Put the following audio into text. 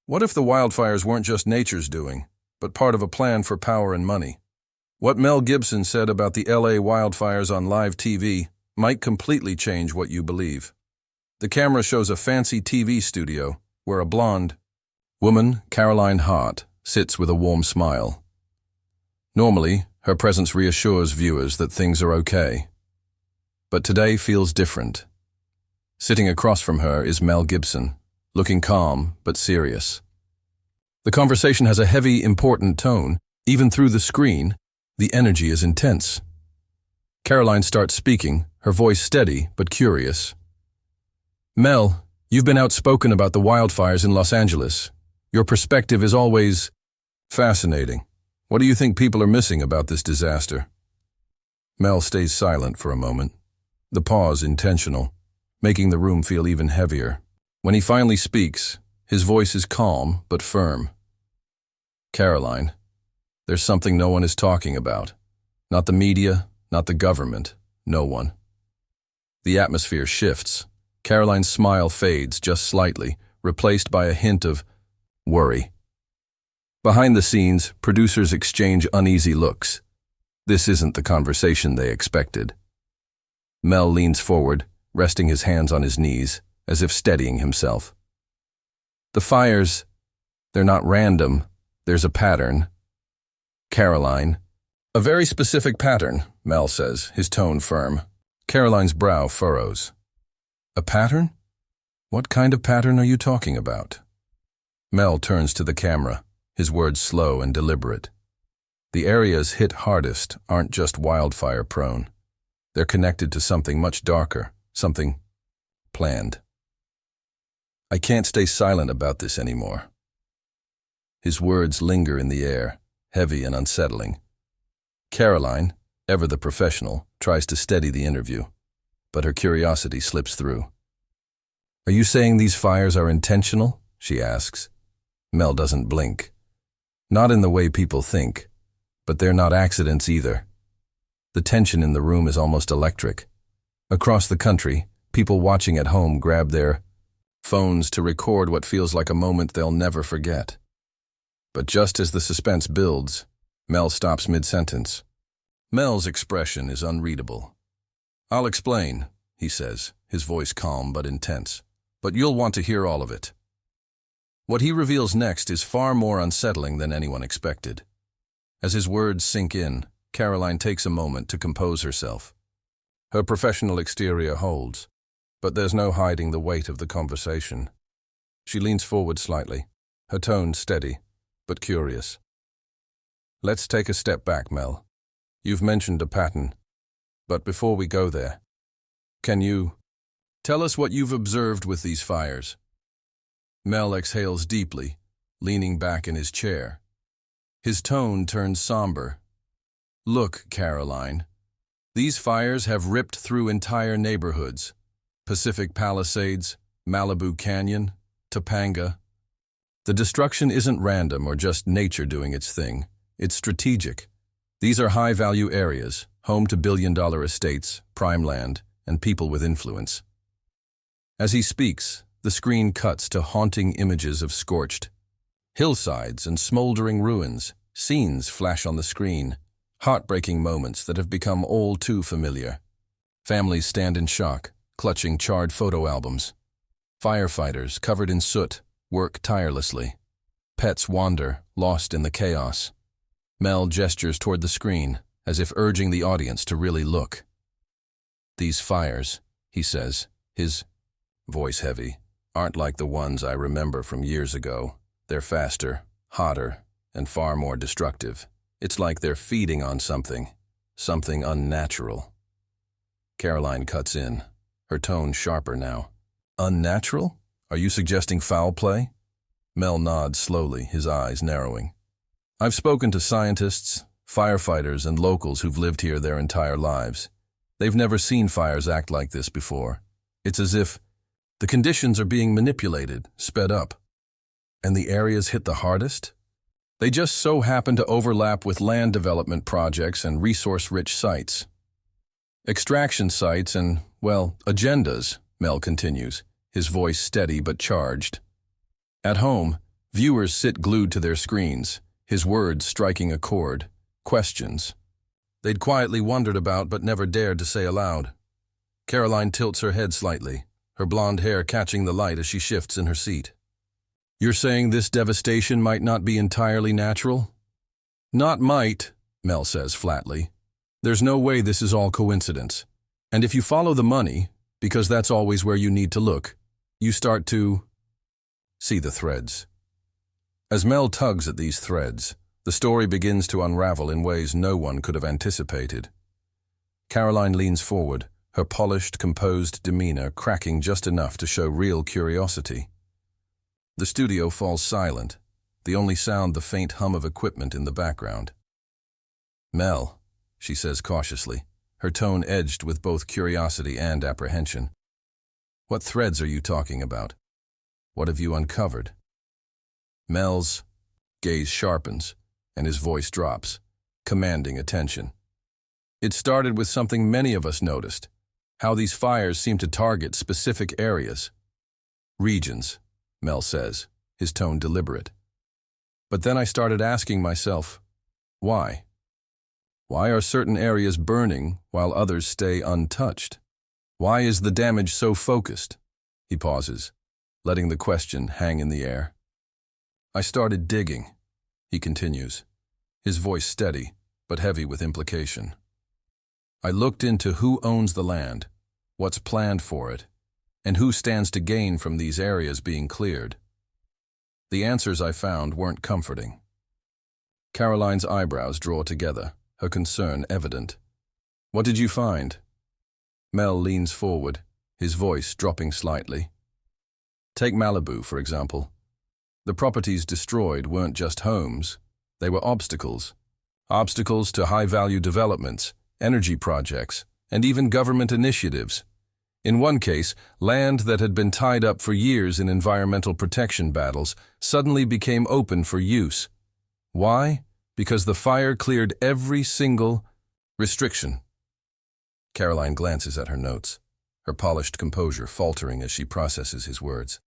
What if the wildfires weren't just nature's doing, but part of a plan for power and money? What Mel Gibson said about the LA wildfires on live TV might completely change what you believe. The camera shows a fancy TV studio where a blonde woman, Caroline Hart, sits with a warm smile. Normally, her presence reassures viewers that things are okay. But today feels different. Sitting across from her is Mel Gibson, looking calm but serious. The conversation has a heavy, important tone. Even through the screen, the energy is intense. Caroline starts speaking, her voice steady but curious. Mel, you've been outspoken about the wildfires in Los Angeles. Your perspective is always fascinating. What do you think people are missing about this disaster? Mel stays silent for a moment, the pause intentional, making the room feel even heavier. When he finally speaks, his voice is calm but firm. Caroline, there's something no one is talking about. Not the media, not the government, no one. The atmosphere shifts. Caroline's smile fades just slightly, replaced by a hint of worry. Behind the scenes, producers exchange uneasy looks. This isn't the conversation they expected. Mel leans forward, resting his hands on his knees, as if steadying himself. The fires, they're not random. There's a pattern. Caroline. A very specific pattern, Mel says, his tone firm. Caroline's brow furrows. A pattern? What kind of pattern are you talking about? Mel turns to the camera, his words slow and deliberate. The areas hit hardest aren't just wildfire-prone. They're connected to something much darker, something planned. I can't stay silent about this anymore. His words linger in the air, heavy and unsettling. Caroline, ever the professional, tries to steady the interview, but her curiosity slips through. Are you saying these fires are intentional? She asks. Mel doesn't blink. Not in the way people think, but they're not accidents either. The tension in the room is almost electric. Across the country, people watching at home grab their phones to record what feels like a moment they'll never forget. But just as the suspense builds, Mel stops mid-sentence. Mel's expression is unreadable. I'll explain, he says, his voice calm but intense. But you'll want to hear all of it. What he reveals next is far more unsettling than anyone expected. As his words sink in, Caroline takes a moment to compose herself. Her professional exterior holds, but there's no hiding the weight of the conversation. She leans forward slightly, her tone steady, but curious. Let's take a step back, Mel. You've mentioned a pattern, but before we go there, can you tell us what you've observed with these fires? Mel exhales deeply, leaning back in his chair. His tone turns somber. Look, Caroline, these fires have ripped through entire neighborhoods. Pacific Palisades, Malibu Canyon, Topanga. The destruction isn't random or just nature doing its thing. It's strategic. These are high-value areas, home to billion-dollar estates, prime land, and people with influence. As he speaks, the screen cuts to haunting images of scorched hillsides and smoldering ruins. Scenes flash on the screen, heartbreaking moments that have become all too familiar. Families stand in shock, clutching charred photo albums. Firefighters, covered in soot, work tirelessly. Pets wander, lost in the chaos. Mel gestures toward the screen, as if urging the audience to really look. These fires, he says, his voice heavy, aren't like the ones I remember from years ago. They're faster, hotter, and far more destructive. It's like they're feeding on something unnatural. Caroline cuts in, her tone sharper now. Unnatural? Are you suggesting foul play? Mel nods slowly, his eyes narrowing. I've spoken to scientists, firefighters, and locals who've lived here their entire lives. They've never seen fires act like this before. It's as if the conditions are being manipulated, sped up. And the areas hit the hardest? They just so happen to overlap with land development projects and resource-rich sites. Extraction sites and, well, agendas, Mel continues, his voice steady but charged. At home, Viewers sit glued to their screens, his words striking a chord. Questions they'd quietly wondered about but never dared to say aloud. Caroline tilts her head slightly, her blonde hair catching the light as she shifts in her seat. "You're saying this devastation might not be entirely natural?" "Not might," Mel says flatly. "There's no way this is all coincidence. And if you follow the money, because that's always where you need to look, you start to see the threads." As Mel tugs at these threads, the story begins to unravel in ways no one could have anticipated. Caroline leans forward, her polished, composed demeanor cracking just enough to show real curiosity. The studio falls silent, the only sound the faint hum of equipment in the background. "Mel," she says cautiously, her tone edged with both curiosity and apprehension. "What threads are you talking about? What have you uncovered?" Mel's gaze sharpens, and his voice drops, commanding attention. "It started with something many of us noticed, how these fires seem to target specific areas. Regions," Mel says, his tone deliberate. "But then I started asking myself, why? Why are certain areas burning while others stay untouched? Why is the damage so focused?" He pauses, letting the question hang in the air. "I started digging," he continues, his voice steady but heavy with implication. "I looked into who owns the land, what's planned for it, and who stands to gain from these areas being cleared. The answers I found weren't comforting." Caroline's eyebrows draw together, her concern evident. "What did you find?" Mel leans forward, his voice dropping slightly. "Take Malibu, for example. The properties destroyed weren't just homes, they were obstacles. Obstacles to high-value developments, energy projects, and even government initiatives. In one case, land that had been tied up for years in environmental protection battles suddenly became open for use. Why? Because the fire cleared every single restriction." Caroline glances at her notes, her polished composure faltering as she processes his words.